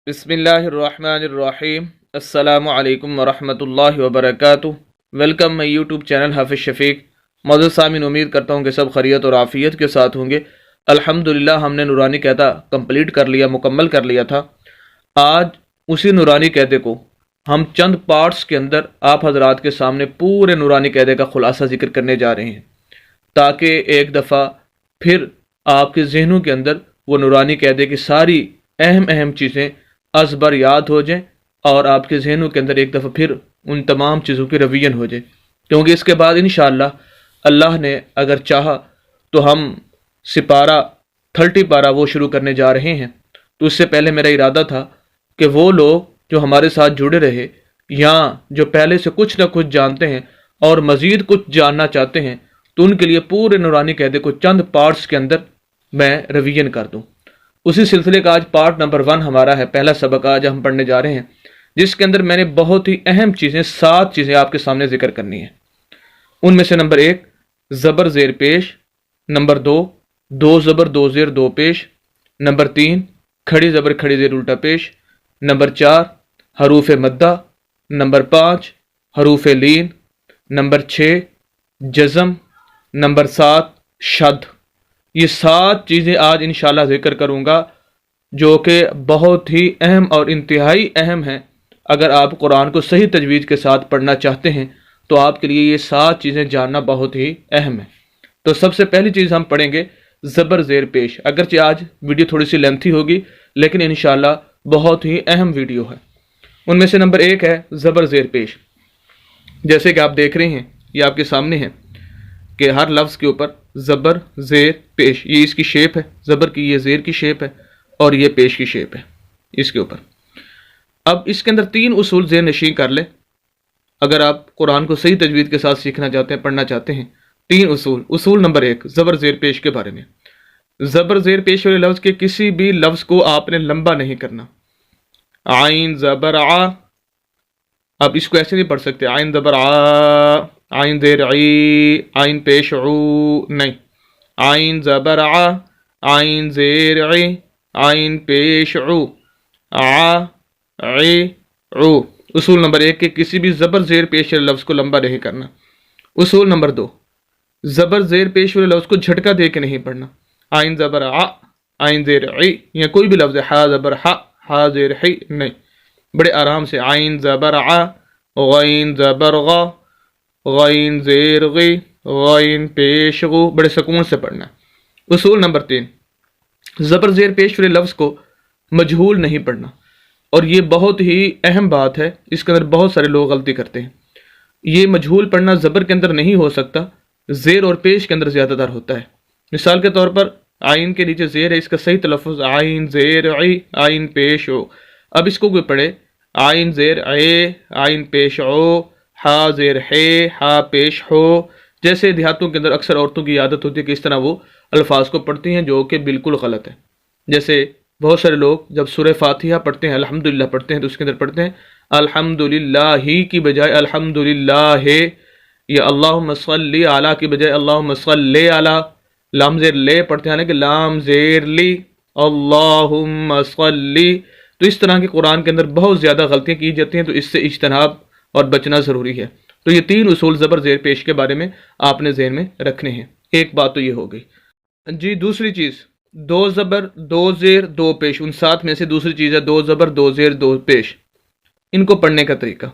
بسم اللہ الرحمن الرحیم السلام علیکم ورحمۃ اللہ وبرکاتہ۔ ویلکم مائی یوٹیوب چینل حافظ شفیق۔ معزز سامعین، امید کرتا ہوں کہ سب خیریت اور عافیت کے ساتھ ہوں گے۔ الحمدللہ ہم نے نورانی قاعدہ کمپلیٹ کر لیا، مکمل کر لیا تھا۔ آج اسی نورانی قاعدے کو ہم چند پارٹس کے اندر آپ حضرات کے سامنے پورے نورانی قاعدے کا خلاصہ ذکر کرنے جا رہے ہیں، تاکہ ایک دفعہ پھر آپ کے ذہنوں کے اندر وہ نورانی قاعدے کی ساری اہم چیزیں ازبر یاد ہو جائیں اور آپ کے ذہنوں کے اندر ایک دفعہ پھر ان تمام چیزوں کی روین ہو جائے، کیونکہ اس کے بعد انشاءاللہ اللہ نے اگر چاہا تو ہم سپارہ 30 پارہ وہ شروع کرنے جا رہے ہیں۔ تو اس سے پہلے میرا ارادہ تھا کہ وہ لوگ جو ہمارے ساتھ جڑے رہے یا جو پہلے سے کچھ نہ کچھ جانتے ہیں اور مزید کچھ جاننا چاہتے ہیں، تو ان کے لیے پورے نورانی قاعدے کو چند پارٹس کے اندر میں روین کر دوں۔ اسی سلسلے کا آج پارٹ نمبر 1 ہمارا ہے، پہلا سبق آج ہم پڑھنے جا رہے ہیں، جس کے اندر میں نے بہت ہی اہم چیزیں 7 چیزیں آپ کے سامنے ذکر کرنی ہیں۔ ان میں سے نمبر 1 زبر زیر پیش، نمبر 2 دو زبر دو زیر دو پیش، نمبر 3 کھڑی زبر کھڑی زیر الٹا پیش، نمبر 4 حروف مدہ، نمبر 5 حروف لین، نمبر 6 جزم، نمبر 7 شد۔ یہ 7 چیزیں آج انشاءاللہ ذکر کروں گا، جو کہ بہت ہی اہم اور انتہائی اہم ہیں۔ اگر آپ قرآن کو صحیح تجوید کے ساتھ پڑھنا چاہتے ہیں تو آپ کے لیے یہ 7 چیزیں جاننا بہت ہی اہم ہے۔ تو سب سے پہلی چیز ہم پڑھیں گے زبر زیر پیش۔ اگرچہ آج ویڈیو تھوڑی سی لینتھی ہوگی، لیکن انشاءاللہ بہت ہی اہم ویڈیو ہے۔ ان میں سے نمبر 1 ہے زبر زیر پیش۔ جیسے کہ آپ دیکھ رہے ہیں، یہ آپ کے سامنے ہے کہ ہر لفظ کے اوپر زبر زیر پیش، یہ اس کی شیپ ہے، زبر کی یہ زیر کی شیپ ہے اور یہ پیش کی شیپ ہے اس کے اوپر۔ اب اس کے اندر 3 اصول ذہن نشین کر لیں۔ اگر آپ قرآن کو صحیح تجوید کے ساتھ سیکھنا چاہتے ہیں، پڑھنا چاہتے ہیں، 3 اصول۔ اصول نمبر 1 زبر زیر پیش کے بارے میں۔ زبر زیر پیش والے لفظ کے کسی بھی لفظ کو آپ نے لمبا نہیں کرنا۔ عین زبر ع، آپ اس کو ایسے نہیں پڑھ سکتے عین زبر ع، عین زیر عی، عین پیش عو، نہیں، عین زبر ع، عین زیر عی، عین پیش عو، ع عی عو۔ اصول نمبر 1 کہ کسی بھی زبر زیر پیش والے لفظ کو لمبا نہیں کرنا۔ اصول نمبر 2 زبر زیر پیش والے لفظ کو جھٹکا دے کے نہیں پڑھنا۔ عین زبر ع، عین زیر عی، یا کوئی بھی لفظ ہے، ہا زبر ح، ہا زیر حی، نہیں، بڑے آرام سے عین زبر ع، غین زبر غ، غین زیر غی، غین پیش غو، بڑے سکون سے پڑھنا۔ اصول نمبر 3 زبر زیر پیش والے لفظ کو مجہول نہیں پڑھنا، اور یہ بہت ہی اہم بات ہے، اس کے اندر بہت سارے لوگ غلطی کرتے ہیں۔ یہ مجہول پڑھنا زبر کے اندر نہیں ہو سکتا، زیر اور پیش کے اندر زیادہ تر ہوتا ہے۔ مثال کے طور پر عین کے نیچے زیر ہے، اس کا صحیح تلفظ عین زیر عی، عین پیش او۔ اب اس کو کوئی پڑھے عین زیر اے، عین پیش او، ہا زیر ہے، ہا پیش ہو۔ جیسے دیہاتوں کے اندر اکثر عورتوں کی عادت ہوتی ہے کہ اس طرح وہ الفاظ کو پڑھتی ہیں، جو کہ بالکل غلط ہے۔ جیسے بہت سارے لوگ جب سورہ فاتحہ پڑھتے ہیں، الحمدللہ پڑھتے ہیں، تو اس کے اندر پڑھتے ہیں الحمدللہ ہی کی بجائے الحمدللہ ہے، یا اللہم صلی علی کی بجائے اللہم صلی علی، لام زیر لے پڑھتے ہیں، حالانکہ لام زیر لی، اللہم صلی۔ تو اس طرح کے قرآن کے اندر بہت زیادہ غلطیاں کی جاتی ہیں، تو اس سے اجتناب اور بچنا ضروری ہے۔ تو یہ 3 اصول زبر زیر پیش کے بارے میں آپ نے ذہن میں رکھنے ہیں۔ ایک بات تو یہ ہو گئی جی۔ دوسری چیز 2 زبر 2 زیر 2 پیش، ان 7 میں سے دوسری چیز ہے 2 زبر 2 زیر 2 پیش۔ ان کو پڑھنے کا طریقہ،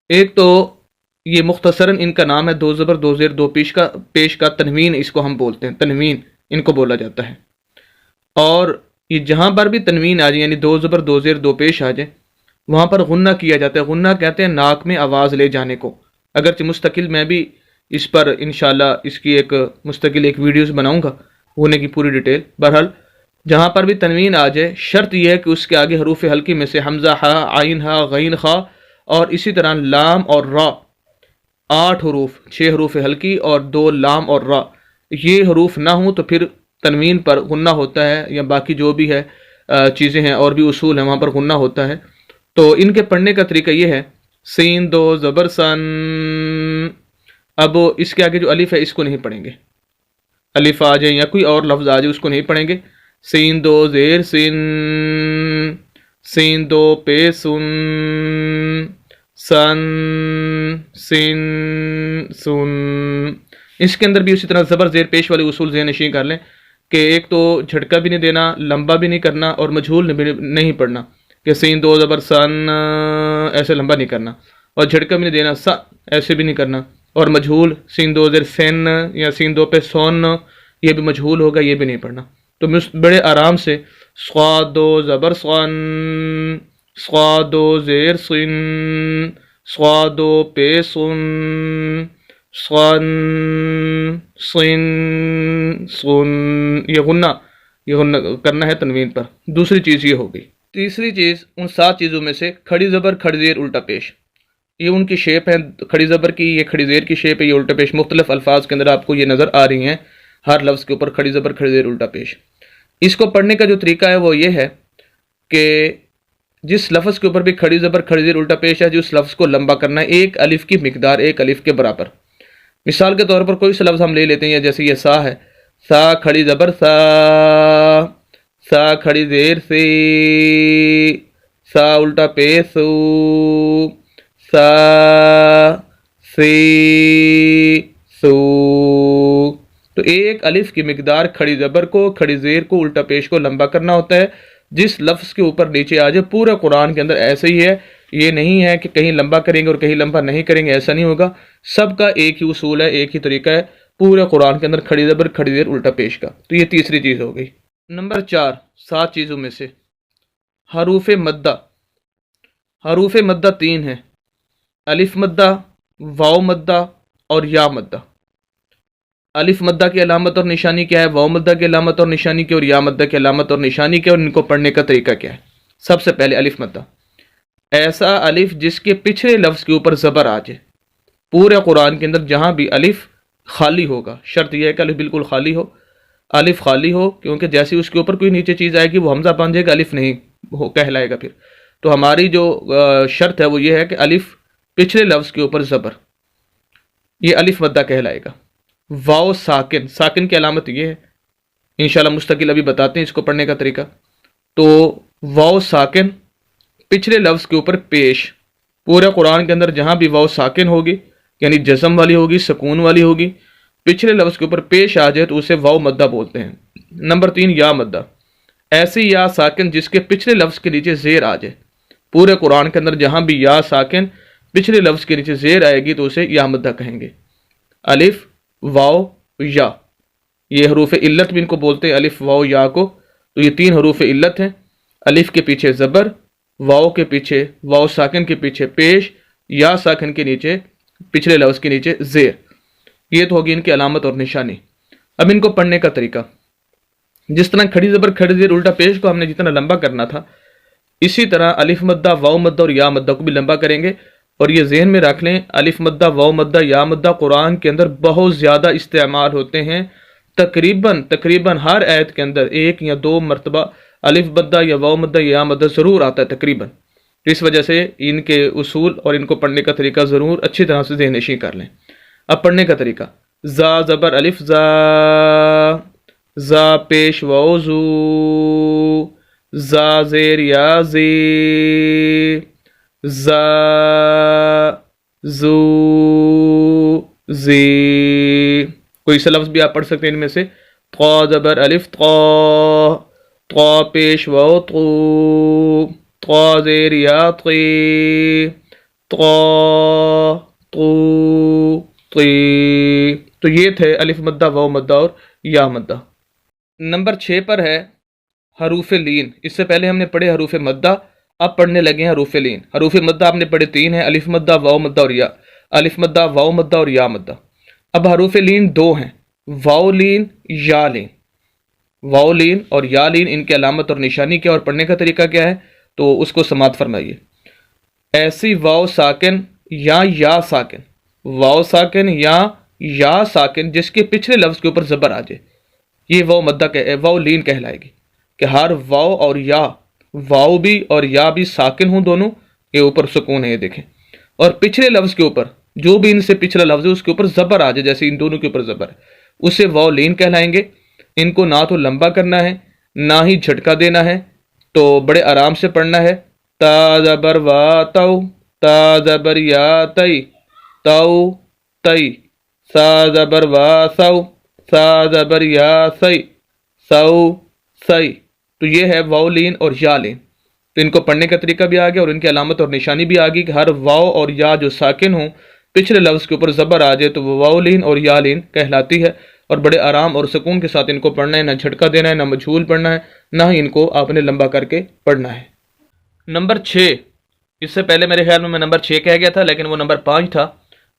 ایک تو یہ مختصراً ان کا نام ہے 2 زبر 2 زیر 2 پیش کا تنوین، اس کو ہم بولتے ہیں تنوین، ان کو بولا جاتا ہے۔ اور یہ جہاں پر بھی تنوین آ جائے، یعنی 2 زبر 2 زیر 2 پیش آ جائے، وہاں پر غنہ کیا جاتا ہے۔ غنہ کہتے ہیں ناک میں آواز لے جانے کو۔ اگرچہ مستقل میں بھی اس پر انشاءاللہ اس کی ایک مستقل ایک ویڈیوز بناؤں گا، ہونے کی پوری ڈیٹیل۔ بہرحال جہاں پر بھی تنوین آ جائے، شرط یہ ہے کہ اس کے آگے حروف ہلکی میں سے حمزہ ہا، عین ہا، غین خا، اور اسی طرح لام اور را، 8 حروف، 6 حروف ہلکی اور 2 لام اور را، یہ حروف نہ ہوں تو پھر تنوین پر غنہ ہوتا ہے، یا باقی جو بھی ہے چیزیں ہیں اور بھی اصول ہیں وہاں پر غنہ ہوتا ہے۔ تو ان کے پڑھنے کا طریقہ یہ ہے سین 2 زبر سن۔ اب اس کے آگے جو الف ہے اس کو نہیں پڑھیں گے، الف آ جائے یا کوئی اور لفظ آ جائے اس کو نہیں پڑھیں گے۔ سین 2 زیر سن، سین دو پہ سن، سن، سن، سن۔ اس کے اندر بھی اسی طرح زبر زیر پیش والے اصول ذہن نشین کر لیں کہ ایک تو جھٹکا بھی نہیں دینا، لمبا بھی نہیں کرنا، اور مجہول نہیں پڑھنا کہ سین دو زبر سن ایسے لمبا نہیں کرنا، اور جھٹکا بھی نہیں دینا سا ایسے بھی نہیں کرنا، اور مجہول سین دو زیر سین یا سین دو پہ سون یہ بھی مجہول ہوگا، یہ بھی نہیں پڑھنا۔ تو بڑے آرام سے صاد دو زبر سن، صاد دو زیر سن، صاد دو پہ سن، سن، سن، سن، یہ غنہ کرنا ہے تنوین پر۔ دوسری چیز یہ ہوگی۔ تیسری چیز ان 7 چیزوں میں سے کھڑی زبر کھڑی زیر الٹا پیش، یہ ان کی شیپ ہے، کھڑی زبر کی، یہ کھڑی زیر کی شیپ ہے، یہ الٹا پیش مختلف الفاظ کے اندر آپ کو یہ نظر آ رہی ہیں، ہر لفظ کے اوپر کھڑی زبر کھڑی زیر الٹا پیش۔ اس کو پڑھنے کا جو طریقہ ہے وہ یہ ہے کہ جس لفظ کے اوپر بھی کھڑی زبر کھڑی زیر الٹا پیش ہے، جس لفظ کو لمبا کرنا ہے، ایک الف کی مقدار ایک الف کے برابر۔ مثال کے طور پر کوئی سا لفظ ہم لے لیتے ہیں، جیسے یہ سا ہے، سا کھڑی زبر سا، سا کھڑی زیر سی، سا الٹا پیش سو، سا، سی، سو۔ تو ایک الف کی مقدار کھڑی زبر کو، کھڑی زیر کو، الٹا پیش کو لمبا کرنا ہوتا ہے، جس لفظ کے اوپر نیچے آ جائے۔ پورے قرآن کے اندر ایسے ہی ہے، یہ نہیں ہے کہ کہیں لمبا کریں گے اور کہیں لمبا نہیں کریں گے، ایسا نہیں ہوگا۔ سب کا ایک ہی اصول ہے، ایک ہی طریقہ ہے پورے قرآن کے اندر کھڑی زبر کھڑی زیر الٹا پیش کا۔ تو یہ تیسری چیز ہو گئی۔ نمبر 4 7 چیزوں میں سے حروف مدہ۔ حروف مدہ 3 ہیں، الف مدہ، واو مدہ اور یا مدہ۔ الف مدہ کی علامت اور نشانی کیا ہے، واو مدہ کی علامت اور نشانی کیا، اور یا مدہ کی علامت اور نشانی کیا، اور ان کو پڑھنے کا طریقہ کیا ہے۔ سب سے پہلے الف مدہ، ایسا الف جس کے پچھلے لفظ کے اوپر زبر آ جائے۔ پورے قرآن کے اندر جہاں بھی الف خالی ہوگا، شرط یہ ہے کہ الف بالکل خالی ہو، الف خالی ہو، کیونکہ جیسے اس کے اوپر کوئی نیچے چیز آئے گی وہ حمزہ بن جائے گا، الف نہیں کہلائے گا پھر۔ تو ہماری جو شرط ہے وہ یہ ہے کہ الف پچھلے لفظ کے اوپر زبر، یہ الف مدہ کہلائے گا۔ واو ساکن، ساکن کی علامت یہ ہے، انشاءاللہ مستقل ابھی بتاتے ہیں اس کو پڑھنے کا طریقہ۔ تو واو ساکن پچھلے لفظ کے اوپر پیش، پورے قرآن کے اندر جہاں بھی واو ساکن ہوگی یعنی جزم والی ہوگی، سکون والی ہوگی، پچھلے لفظ کے اوپر پیش آ جائے تو اسے واو مدہ بولتے ہیں۔ نمبر 3 یا مدہ، ایسی یا ساکن جس کے پچھلے لفظ کے نیچے زیر آ جائے۔ پورے قرآن کے اندر جہاں بھی یا ساکن پچھلے لفظ کے نیچے زیر آئے گی تو اسے یا مدہ کہیں گے۔ الف، واو، یا، یہ حروف علت بھی ان کو بولتے ہیں، الف، واو، یا کو۔ تو یہ 3 حروف علت ہیں، الف کے پیچھے زبر، واو کے پیچھے، واو ساکن کے پیچھے پیش، یا ساکن کے نیچے پچھلے لفظ کے نیچے زیر۔ یہ تو ہوگی ان کی علامت اور نشانی۔ اب ان کو پڑھنے کا طریقہ، جس طرح کھڑی زبر کھڑی زیر الٹا پیش کو ہم نے جتنا لمبا کرنا تھا، اسی طرح الف مدہ، واو مدہ اور یا مدہ کو بھی لمبا کریں گے۔ اور یہ ذہن میں رکھ لیں، الف مدہ، واو مدہ، یا مدہ قرآن کے اندر بہت زیادہ استعمال ہوتے ہیں، تقریباً ہر آیت کے اندر 1 یا 2 مرتبہ الف مدہ یا واو مدہ یا مدہ ضرور آتا ہے تقریباً۔ اس وجہ سے ان کے اصول اور ان کو پڑھنے کا طریقہ ضرور اچھی طرح سے ذہن نشین کر لیں۔ اب پڑھنے کا طریقہ، زا زبر الف زا، زا پیش واو زو، زا زیر یا زی، زا، زو، زی۔ کوئی سا لفظ بھی آپ پڑھ سکتے ہیں ان میں سے، طا زبر الف طا، طا پیش واو طو، طا زیر یا طی، طا، طو، طی۔ تو یہ تھے الف مدہ، واو مدہ اور یا مدہ۔ نمبر 6 پر ہے حروف لین۔ اس سے پہلے ہم نے پڑھے حروف مدہ، اب پڑھنے لگے ہیں حروف لین۔ حروف مدہ آپ نے پڑھے 3 ہیں، الف مدہ، واو مدہ اور یا، الف مدہ، واو مدہ اور یا مدہ۔ اب حروف لین 2 ہیں، واو لین، یا لین۔ واو لین اور یا لین، ان کی علامت اور نشانی کیا اور پڑھنے کا طریقہ کیا ہے، تو اس کو سماعت فرمائیے۔ ایسی واو ساکن یا ساکن، واو ساکن یا ساکن جس کے پچھلے لفظ کے اوپر زبر آ جائے، یہ واو لین کہلائے گی، کہ ہر واو اور یا، واو بھی اور یا بھی ساکن ہوں دونوں، یہ اوپر سکون ہے، یہ دیکھیں، اور پچھلے لفظ کے اوپر جو بھی ان سے پچھلا لفظ ہے اس کے اوپر زبر آ جائے، جیسے ان دونوں کے اوپر زبر ہے، اسے واو لین کہلائیں گے۔ ان کو نہ تو لمبا کرنا ہے، نہ ہی جھٹکا دینا ہے، تو بڑے آرام سے پڑھنا ہے. تا زبر وا تو، تا زبر یا تئی، تو تئی. سا زبر وا سو، سا زبر یا سی، سو سی. تو یہ ہے واو لین اور یا لین. تو ان کو پڑھنے کا طریقہ بھی آ گیا اور ان کی علامت اور نشانی بھی آ گئی کہ ہر واو اور یا جو ساکن ہوں پچھلے لفظ کے اوپر زبر آ جائے تو وہ واو لین اور یا لین کہلاتی ہے. اور بڑے آرام اور سکون کے ساتھ ان کو پڑھنا ہے، نہ جھٹکا دینا ہے، نہ مجھول پڑھنا ہے، نہ ہی ان کو آپ نے لمبا کر کے پڑھنا ہے. نمبر 6، اس سے پہلے میرے خیال میں نمبر 6 کہہ گیا تھا لیکن وہ نمبر 5 تھا.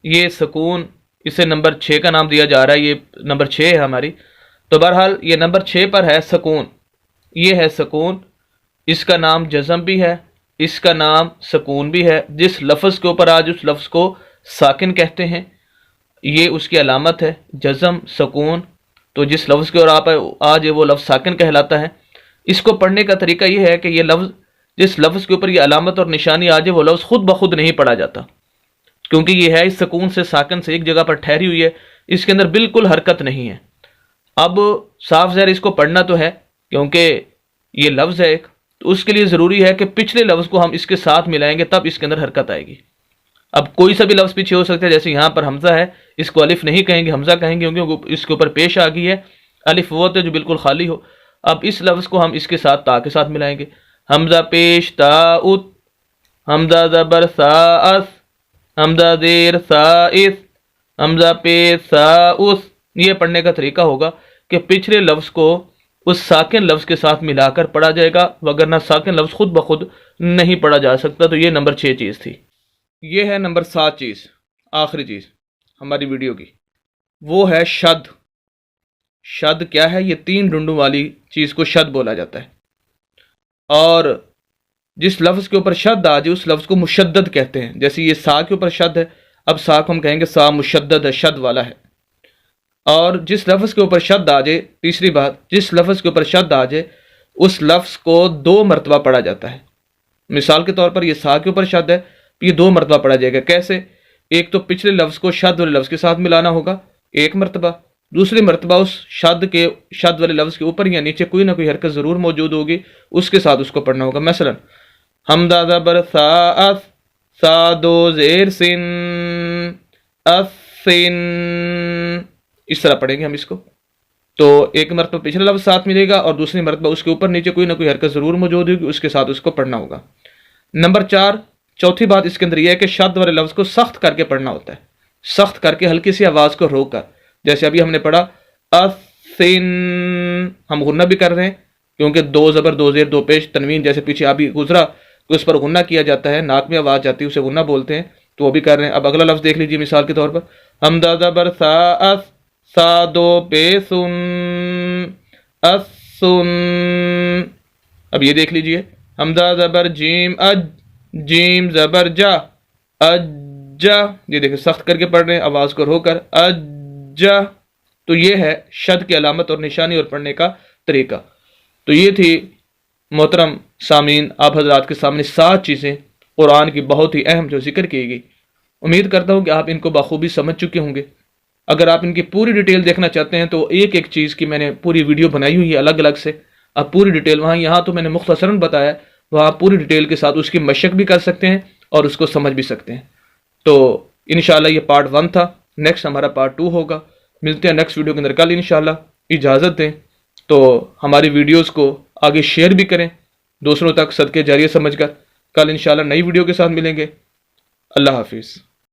یہ سکون، اسے نمبر 6 کا نام دیا جا رہا ہے، یہ نمبر 6 ہے ہماری. تو بہرحال یہ نمبر 6 پر ہے سکون. یہ ہے سکون، اس کا نام جزم بھی ہے، اس کا نام سکون بھی ہے. جس لفظ کے اوپر آج اس لفظ کو ساکن کہتے ہیں یہ اس کی علامت ہے، جزم سکون. تو جس لفظ کے اوپر آج وہ لفظ ساکن کہلاتا ہے. اس کو پڑھنے کا طریقہ یہ ہے کہ یہ لفظ، جس لفظ کے اوپر یہ علامت اور نشانی آ جائے وہ لفظ خود بخود نہیں پڑھا جاتا، کیونکہ یہ ہے اس سکون سے ساکن سے ایک جگہ پر ٹھہری ہوئی ہے، اس کے اندر بالکل حرکت نہیں ہے. اب صاف ظاہر اس کو پڑھنا تو ہے کیونکہ یہ لفظ ہے ایک، تو اس کے لیے ضروری ہے کہ پچھلے لفظ کو ہم اس کے ساتھ ملائیں گے تب اس کے اندر حرکت آئے گی. اب کوئی سا بھی لفظ پیچھے ہو سکتا ہے، جیسے یہاں پر حمزہ ہے، اس کو الف نہیں کہیں گے، حمزہ کہیں گے کیونکہ اس کے اوپر پیش آ گئی ہے. الف وہ ہوتا ہے جو بالکل خالی ہو. اب اس لفظ کو ہم اس کے ساتھ تا کے ساتھ ملائیں گے. حمزہ پیش تا ات، حمزہ زبر سا اس، حمزہ زیر سا اس، حمزہ پیش سا اس. یہ پڑھنے کا طریقہ ہوگا کہ پچھلے لفظ کو اس ساکن لفظ کے ساتھ ملا کر پڑھا جائے گا، وگرنہ ساکن لفظ خود بخود نہیں پڑھا جا سکتا. تو یہ نمبر 6 چیز تھی. یہ ہے نمبر 7 چیز، آخری چیز ہماری ویڈیو کی، وہ ہے شد. شد کیا ہے؟ یہ 3 ڈنڈوں والی چیز کو شد بولا جاتا ہے. اور جس لفظ کے اوپر شد آ جائے اس لفظ کو مشدد کہتے ہیں. جیسے یہ سا کے اوپر شد ہے، اب سا کو ہم کہیں گے سا مشدد ہے، شد والا ہے. اور جس لفظ کے اوپر شد آ جائے، تیسری بات، جس لفظ کے اوپر شد آ جائے اس لفظ کو 2 مرتبہ پڑھا جاتا ہے. مثال کے طور پر یہ سا کے اوپر شد ہے، یہ 2 مرتبہ پڑھا جائے گا. کیسے؟ ایک تو پچھلے لفظ کو شد والے لفظ کے ساتھ ملانا ہوگا 1 مرتبہ، دوسری مرتبہ اس شد والے لفظ کے اوپر یا نیچے کوئی نہ کوئی حرکت ضرور موجود ہوگی، اس کے ساتھ اس کو پڑھنا ہوگا. مثلا حمزہ زبر سا اس، سا 2 زیر سن، اس سن. اس طرح پڑھیں گے ہم اس کو. تو 1 مرتبہ پچھلا لفظ ساتھ ملے گا اور دوسری مرتبہ اس کے اوپر نیچے کوئی نہ کوئی حرکت ضرور موجود ہوگی، اس کے ساتھ اس کو پڑھنا ہوگا. نمبر 4، چوتھی بات اس کے اندر یہ ہے کہ شد والے لفظ کو سخت کر کے پڑھنا ہوتا ہے. سخت کر کے ہلکی سی آواز کو روک کر. جیسے ابھی ہم نے پڑھا اسن، ہم غنہ بھی کر رہے ہیں کیونکہ 2 زبر 2 زیر 2 پیش تنوین جیسے پیچھے ابھی گزرا کہ اس پر غنہ کیا جاتا ہے، ناک میں آواز جاتی ہے، اسے غنہ بولتے ہیں، تو وہ بھی کر رہے ہیں. اب اگلا لفظ دیکھ لیجیے مثال کے طور پر حمزہ زبر سا اس، سا 2 پیسن، اسن. اب یہ دیکھ لیجیے حمزہ زبر جیم اج، جیم زبر جا، اجا. یہ دیکھیں سخت کر کے پڑھ رہے ہیں، آواز کو رو کر، اجا. تو یہ ہے شد کی علامت اور نشانی اور پڑھنے کا طریقہ. تو یہ تھی محترم سامعین آپ حضرات کے سامنے 7 چیزیں قرآن کی بہت ہی اہم جو ذکر کی گئی. امید کرتا ہوں کہ آپ ان کو بخوبی سمجھ چکے ہوں گے. اگر آپ ان کی پوری ڈیٹیل دیکھنا چاہتے ہیں تو ایک ایک چیز کی میں نے پوری ویڈیو بنائی ہوئی ہے الگ الگ سے. آپ پوری ڈیٹیل یہاں تو میں نے مختصراً بتایا، وہاں پوری ڈیٹیل کے ساتھ اس کی مشق بھی کر سکتے ہیں اور اس کو سمجھ بھی سکتے ہیں. تو انشاءاللہ یہ پارٹ 1 تھا. نیکسٹ ہمارا پارٹ 2 ہوگا. ملتے ہیں نیکسٹ ویڈیو کے اندر کل انشاءاللہ. اجازت دیں تو ہماری ویڈیوز کو آگے شیئر بھی کریں دوسروں تک صدقے جاریہ سمجھ کر. کل انشاءاللہ نئی ویڈیو کے ساتھ ملیں گے. اللہ حافظ.